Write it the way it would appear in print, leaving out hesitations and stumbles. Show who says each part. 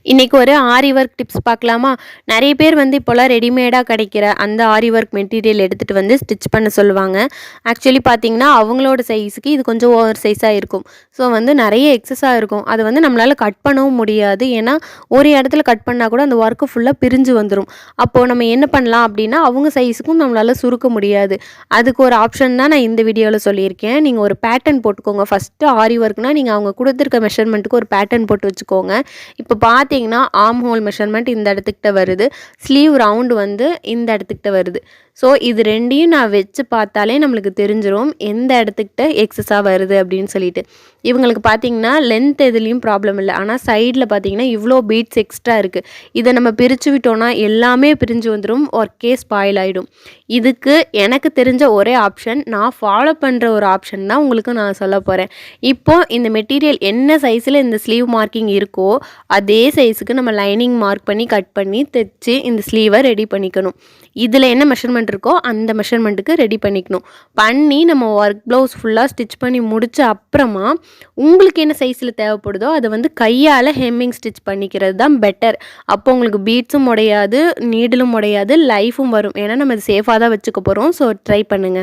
Speaker 1: இன்னைக்கு ஒரு ஆரி work tips பார்க்கலாமா? நெறைய பேர் வந்து இப்போலாம் ரெடிமேடா கிடைக்கிற அந்த ஆரி ஒர்க் மெட்டீரியல் எடுத்துட்டு வந்து ஸ்டிச் பண்ண சொல்லுவாங்க. ஆக்சுவலி பார்த்தீங்கன்னா, அவங்களோட சைஸுக்கு இது கொஞ்சம் ஓவர் சைஸா இருக்கும். ஸோ வந்து நெறைய எக்ஸஸா இருக்கும். அத வந்து நம்மளால கட் பண்ணவும் முடியாது. ஏன்னா, ஒரு இடத்துல கட் பண்ணா கூட அந்த ஒர்க்கு ஃபுல்லா பிரிஞ்சு வந்துரும். அப்போ நம்ம என்ன பண்ணலாம் அப்டின்னா, அவங்க சைஸுக்கும் நம்மளால சுருக்க முடியாது. அதுக்கு ஒரு ஆப்ஷன் தான் நான் இந்த வீடியோல சொல்லியிருக்கேன். நீங்க ஒரு பேட்டர்ன் போட்டுக்கோங்க. ஃபர்ஸ்ட்டு ஆரி ஒர்க்னா நீங்க அவங்க குடுத்துருக்க மெஷர்மென்ட்க்கு ஒரு பேட்டர்ன் போட்டு வச்சுக்கோங்க. இப்போ பார்த்தீங்கன்னா, ஆர்ம் ஹோல் மெஷர்மெண்ட் இந்த இடத்துக்கிட்ட வருது. ஸ்லீவ் ரவுண்ட் வந்து இந்த இடத்துக்கிட்ட வருது. ஸோ இது 2யும் நான் வச்சு பார்த்தாலே நம்மளுக்கு தெரிஞ்சிரும். எந்த இடத்துக்கிட்ட எக்ஸஸா வருது அப்படின்னு சொல்லிட்டு. இவங்களுக்கு பார்த்தீங்கன்னா, லென்த் எதுலயும் ப்ராப்ளம் இல்ல. ஆனா சைட்ல பார்த்தீங்கன்னா, இவ்ளோ பீட்ஸ் எக்ஸ்ட்ரா இருக்கு. இத நம்ம பிரிச்சு விட்டோம்னா, எல்லாமே பிரிஞ்சு வந்துரும். ஒர்க்கே ஸ்பாயில் ஆயிடும். இதுக்கு எனக்கு தெரிஞ்ச ஒரே ஆப்ஷன், நான் ஃபாலோ பண்ற ஒரு ஆப்ஷன் தான் உங்களுக்கு நான் சொல்லப் போறேன். இப்போ இந்த மெட்டீரியல் என்ன சைஸ்ல இந்த ஸ்லீவ் மார்க்கிங் இருக்கோ, அதே சைஸுக்கு நம்ம லைனிங் மார்க் பண்ணி, கட் பண்ணி, தச்சு இந்த ஸ்லீவ ரெடி பண்ணிக்கணும். இதில என்ன மெஷர்மெண்ட் இருக்கோ, அந்த மெஷர்மெண்ட்டுக்கு ரெடி பண்ணிக்கணும். பண்ணி நம்ம ஒர்க் ப்ளவுஸ் ஃபுல்லா ஸ்டிச் பண்ணி முடிச்ச அப்புறமா, உங்களுக்கு என்ன சைஸ்ல தேவைப்படுதோ, அத வந்து கையால ஹெம்மிங் ஸ்டிச் பண்ணிக்கிறது தான் பெட்டர். அப்போ உங்களுக்கு பீட்ஸும் உடையாது, நீடிலும் உடையாது, லைஃபும் வரும். ஏன்னா நம்ம இத சேஃபா தான் வச்சுக்க போறோம். ஸோ ட்ரை பண்ணுங்க.